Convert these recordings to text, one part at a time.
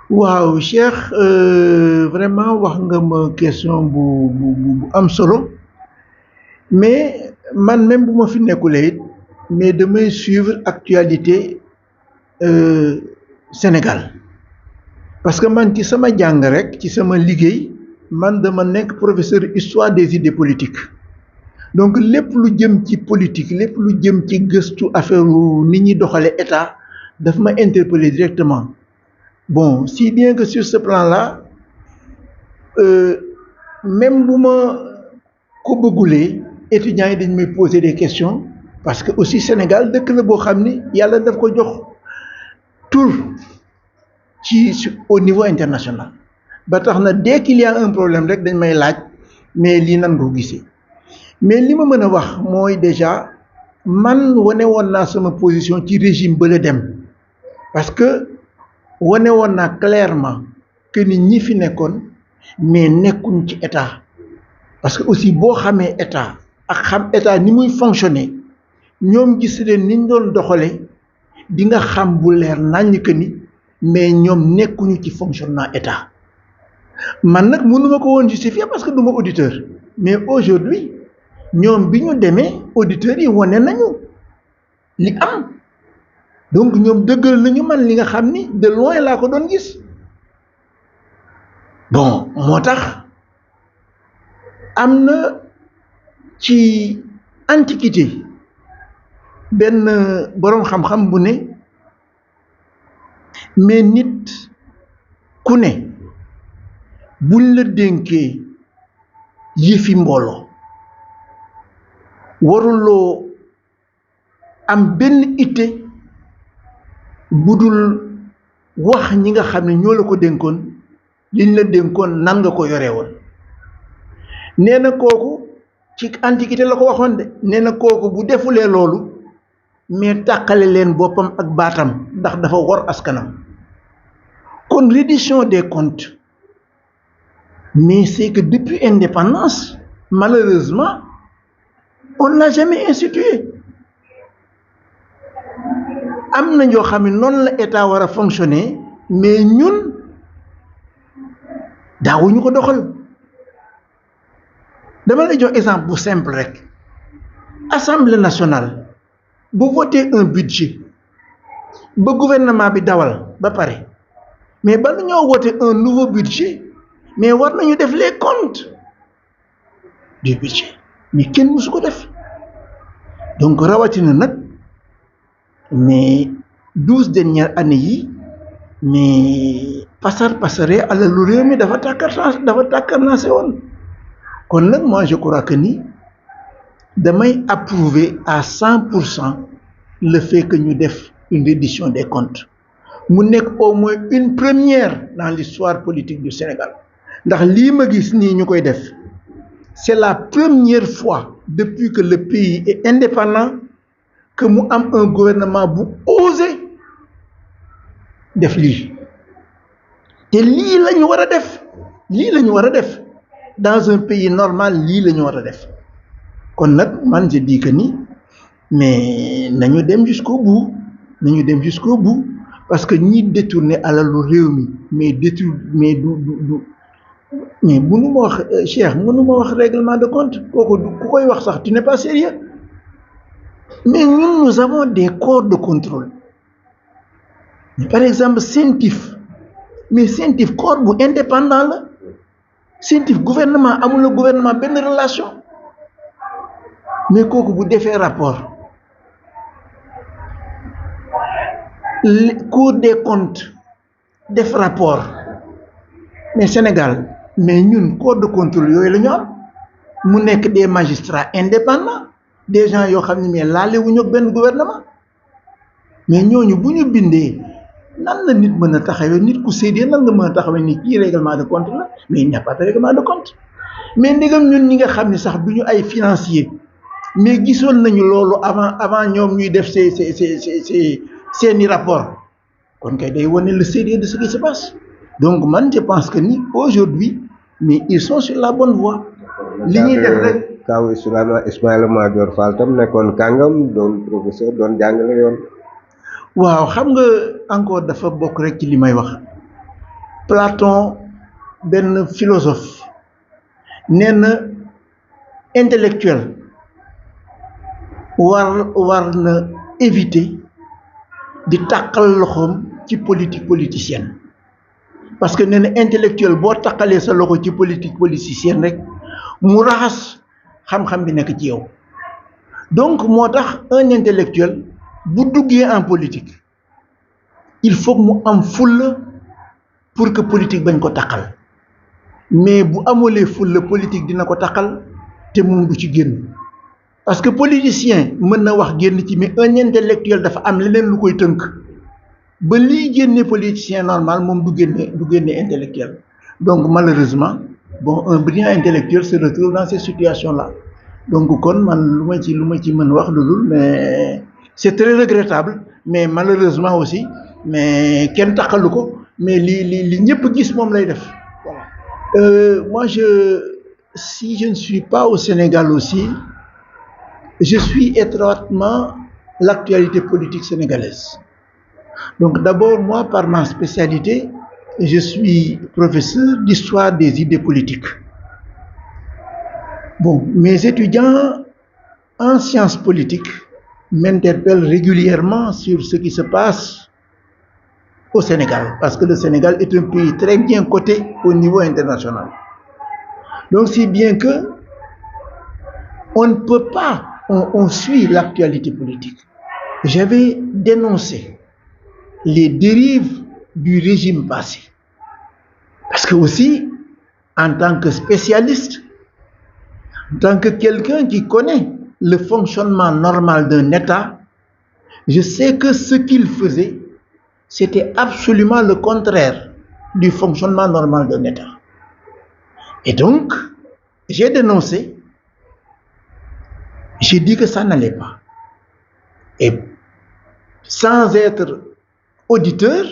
waaw Cheikh vraiment wax nga ma question bu am solo mais man même bu ma fi nekkulee it mais damay suivre actualité euh, Sénégal parce que man ci sama jàng rek ci sama liggéey man dama nekk professeur histoire des idées politiques donc lépp lu jëm ci politique lépp lu jëm ci gëstu affaire nit ñi doxale état daf ma interpeller directement. Bon, si bien que sur ce plan-là, euh, même bu ma ko bëggulee étudiants yi dañ may poser des questions parce que aussi Sénégal dëkk la boo xam ni yàlla daf ko jox tur au niveau international ba tax na dès qu'il y a un problème rek dañ may laaj mais lii nan nga ko gisee mais li ma mën a wax mooy déjà man wane woon naa sama position ci régime ba la dem parce que wane woon naa clairement que ni ñi fi nekkoon mais nekkuñ ci état parce que aussi boo xamee état ak xam état ni muy fonctionner ñoom gis leen niñ doon doxale di nga xam bu leer naññ que ni mais ñoom nekkuñu ci fonctionnement état man nag mënuma ko woon justifier parce que du ma auditeur mais aujourd'hui ñoom bi ñu demee auditeurs yi wane nañu li am donc ñoom dëggal nañu man li nga xam ni de loin laa ko doon gis bon moo tax am na ci antiquité benn boroom xam-xam bu ne mais nit ku ne buñ la dénkee yëfi mbooloo waruloo am benn itte budul wax ñi nga xam ne ñoo la ko dénkoon liñ la dénkoon nan nga ko yoree woon nee na kooku ci antiquité la ko waxoon de nee na kooku bu defulee loolu mais tàqale leen boppam ak baatam ndax dafa wor askanam kon reddition des comptes mais c'est que depuis indépendance malheureusement on l'a jamais institué am na ñoo xam ne noonu la état war a fonctionner mais ñun daawuñu ko doxal dama lay jox exemple bu simple rek assemblée nationale bu voter un budget ba gouvernement bi dawal ba pare mais ba nu ñoo voter un nouveau budget mais war nañu def les comptes du budget mais kenn mësu ko def donc rawatina nag mais 12 dernières années yi mais pasare alalu réew mi dafa tàkkarnaase woon kon nag moi je crois que ni damay approuver à 100% le fait que ñu def une reddition des comptes mu nekk au moins une première dans l'histoire politique du Sénégal ndax lii ma gis nii ñu koy def c'est la première fois depuis que le pays est indépendant que mu am un gouvernement bu osé def lii te lii la ñu war a def lii la ñu war a def dans un pays normal lii la ñu war a def kon nag man je dis que ni mais nañu dem jusqu'au bout parce que ñi détourné alalu réew mi mais mais mënu ma wax Cheikh mënu ma wax règlement de compte kooku ku koy wax sax tu n'es pas sérieux mais ñun nous avons des corps de contrôle par exemple CENTIF mais CENTIF corps bu indépendant la CENTIF gouvernement amul la gouvernement benn relation mais kooku bu defee rapport Cour des comptes def rapport mais Sénégal mais ñun corps de contrôle yooyu la ñu am mu nekk des magistrats indépendants des gens yoo xam ne mais laale wuñu ak benn gouvernement mais ñooñu bu ñu bindee nan la nit mën a taxawee nit ku séedee nan nga mën a taxawee ni kii règlement de compte la mais il n'y a pas de règlement de compte mais ndegam ñun ñi nga xam ne sax du ñu ay financier mais gisoon nañu loolu avant ñoom ñuy def seeni rapport kon kay day wane le sérieux de ce qui se passe donc man je pense que ni aujourd'hui mais ils sont sur la bonne voie li ñuy def rek kaw Ismaïla Madior Fall tam nekkoon kàngam doon professeur doon jàngale yoon waaw xam nga encore dafa bokk rek ci li may wax Platon benn philosophe nee na intellectuel war na éviter di tàqal loxoom ci politique politicienne parce que nee na intellectuel boo taqalee sa loxo ci politique politicienne rek mu raxas xam-xam bi nekk ci yow donc moo tax un intellectuel bu duggee en politique il faut que mu am fulla pour que politique bañ ko taqal mais bu amulee fulla politique dina ko taqal te moom du ci génn parce que politicien mën na wax génn ci mais un intellectuel dafa am leneen lu koy tënk ba liy génne politicien normal moom du génne intellectuel donc malheureusement bon un brillant intellectuel se retrouve dans ces situations là donc kon man lu ma ci mën wax lu dul mais c'est très regrettable mais malheureusement aussi mais kenn taqalu ko mais li ñëpp gis moom lay def voilà moi si je ne suis pas au Sénégal aussi je suis étroitement l'actualité politique sénégalaise. Donc d'abord, moi, par ma spécialité, je suis professeur d'histoire des idées politiques. Bon, mes étudiants en sciences politiques m'interpellent régulièrement sur ce qui se passe au Sénégal, parce que le Sénégal est un pays très bien coté au niveau international. Donc si bien que on ne peut pas, on suit l'actualité politique. J'avais dénoncé les dérives du régime passé. Parce que aussi, en tant que spécialiste, en tant que quelqu'un qui connaît le fonctionnement normal d'un État, je sais que ce qu'il faisait, c'était absolument le contraire du fonctionnement normal d'un État. Et donc, j'ai dénoncé, j'ai dit que ça n'allait pas. Et sans être auditeur,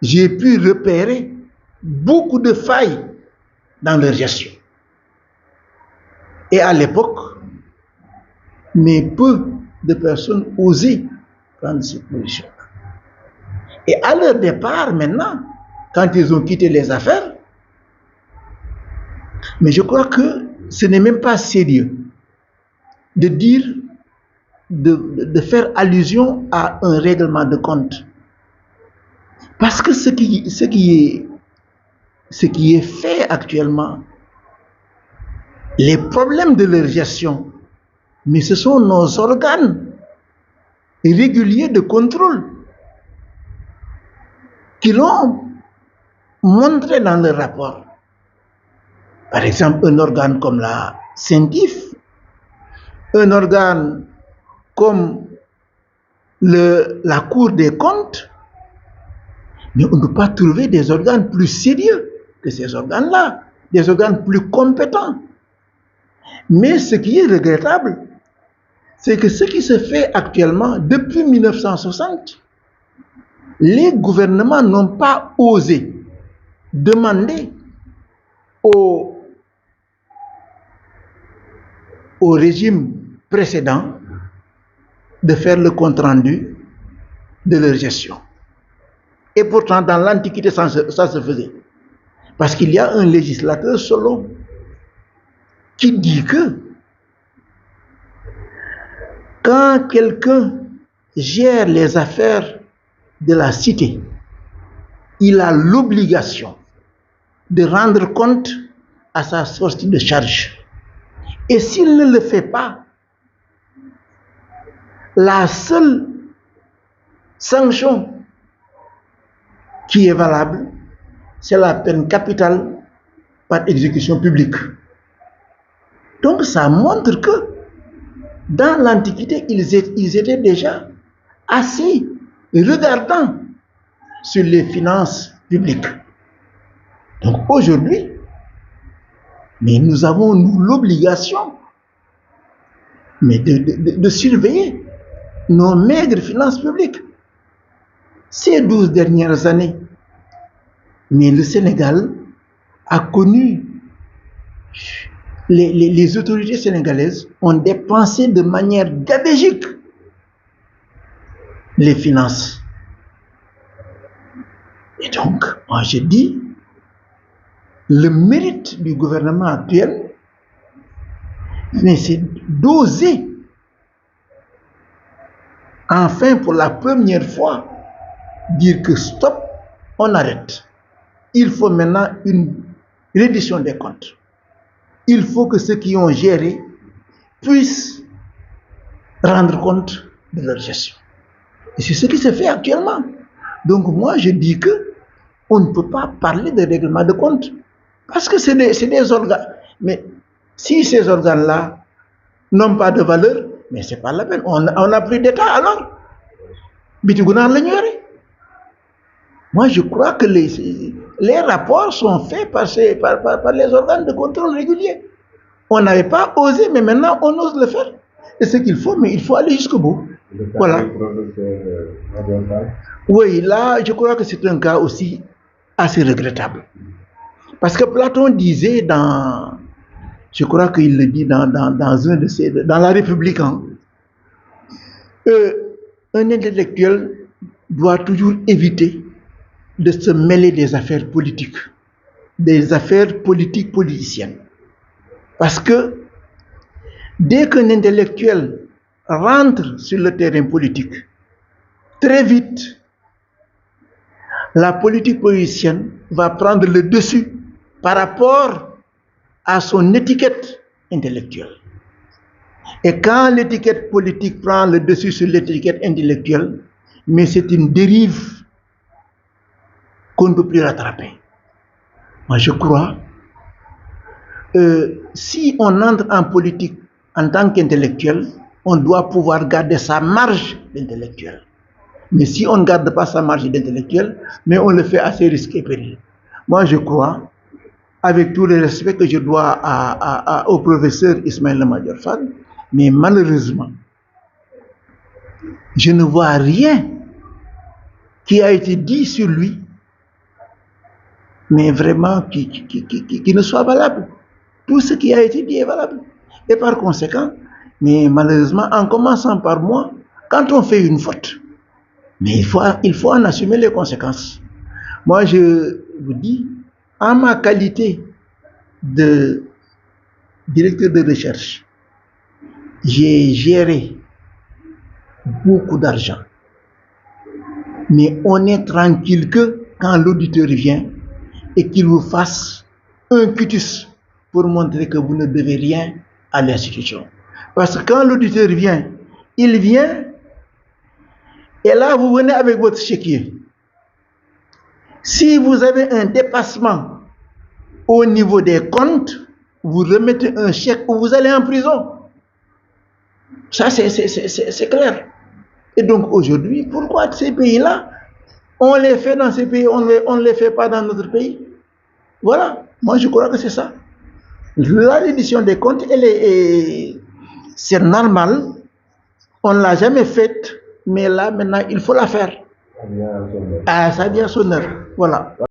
j'ai pu repérer beaucoup de failles dans leur gestion. Et à l'époque, mais peu de personnes osaient prendre cette position-là. Et à leur départ, maintenant, quand ils ont quitté les affaires, mais je crois que ce n'est même pas sérieux de dire, de faire allusion à un règlement de compte. Parce que ce qui est fait actuellement, les problèmes de leur gestion, mais ce sont nos organes réguliers de contrôle qui l'ont montré dans leur rapport. Par exemple, un organe comme la CENTIF, un organe comme la Cour des comptes, mais on ne peut pas trouver des organes plus sérieux que ces organes-là, des organes plus compétents. Mais ce qui est regrettable, c'est que ce qui se fait actuellement, depuis 1960, les gouvernements n'ont pas osé demander au régime précédent de faire le compte-rendu de leur gestion. Et pourtant, dans l'Antiquité, ça se faisait. Parce qu'il y a un législateur Solon qui dit que quand quelqu'un gère les affaires de la cité, il a l'obligation de rendre compte à sa sortie de charge. Et s'il ne le fait pas, la seule sanction qui est valable, c'est la peine capitale par exécution publique. Donc ça montre que dans l'Antiquité, ils étaient déjà assez regardants sur les finances publiques. Donc aujourd'hui, mais nous avons l'obligation de surveiller nos maigres finances publiques. Ces 12 dernières années, mais le Sénégal a connu, les autorités sénégalaises ont dépensé de manière gabégique les finances. Et donc, moi je dis, le mérite du gouvernement actuel, mais c'est d'oser, enfin pour la première fois, dire que stop, on arrête. Il faut maintenant une reddition des comptes. Il faut que ceux qui ont géré puissent rendre compte de leur gestion. Et c'est ce qui se fait actuellement. Donc moi je dis que on ne peut pas parler de règlement de compte parce que c'est des organes. Mais si ces organes-là n'ont pas de valeur, mais c'est pas la peine. On n'a plus d'État alors. Moi je crois que les rapports sont faits par les organes de contrôle réguliers. On n'avait pas osé, mais maintenant on ose le faire. Et ce qu'il faut, mais il faut aller jusqu'au bout. Voilà. Oui, là, je crois que c'est un cas aussi assez regrettable. Parce que Platon disait je crois qu'il le dit dans La République, hein, un intellectuel doit toujours éviter de se mêler des affaires politiques politiciennes. Parce que dès qu'un intellectuel rentre sur le terrain politique, très vite, la politique politicienne va prendre le dessus par rapport à son étiquette intellectuelle. Et quand l'étiquette politique prend le dessus sur l'étiquette intellectuelle, mais c'est une dérive qu'on ne peut plus rattraper. Moi, je crois, si on entre en politique en tant qu'intellectuel, on doit pouvoir garder sa marge d'intellectuel. Mais si on ne garde pas sa marge d'intellectuel, mais on le fait à ses risques et périls. Moi, je crois, avec tout le respect que je dois au professeur Ismaïla Madior Fall, mais malheureusement, je ne vois rien qui a été dit sur lui, mais vraiment qui ne soit valable. Tout ce qui a été dit est valable. Et par conséquent, mais malheureusement, en commençant par moi, quand on fait une faute, mais il faut en assumer les conséquences. Moi, je vous dis, en ma qualité de directeur de recherche, j'ai géré beaucoup d'argent. Mais on est tranquille que quand l'auditeur vient et qu'il vous fasse un quitus pour montrer que vous ne devez rien à l'institution. Parce que quand l'auditeur vient, il vient et là vous venez avec votre chéquier. Si vous avez un dépassement au niveau des comptes, vous remettez un chèque ou vous allez en prison. Ça, c'est clair. Et donc aujourd'hui, pourquoi ces pays-là, on les fait dans ces pays, on ne les fait pas dans notre pays? Voilà, moi je crois que c'est ça. La reddition des comptes, c'est normal, on ne l'a jamais faite, mais là maintenant il faut la faire. Ah, ça vient à son heure. Voilà.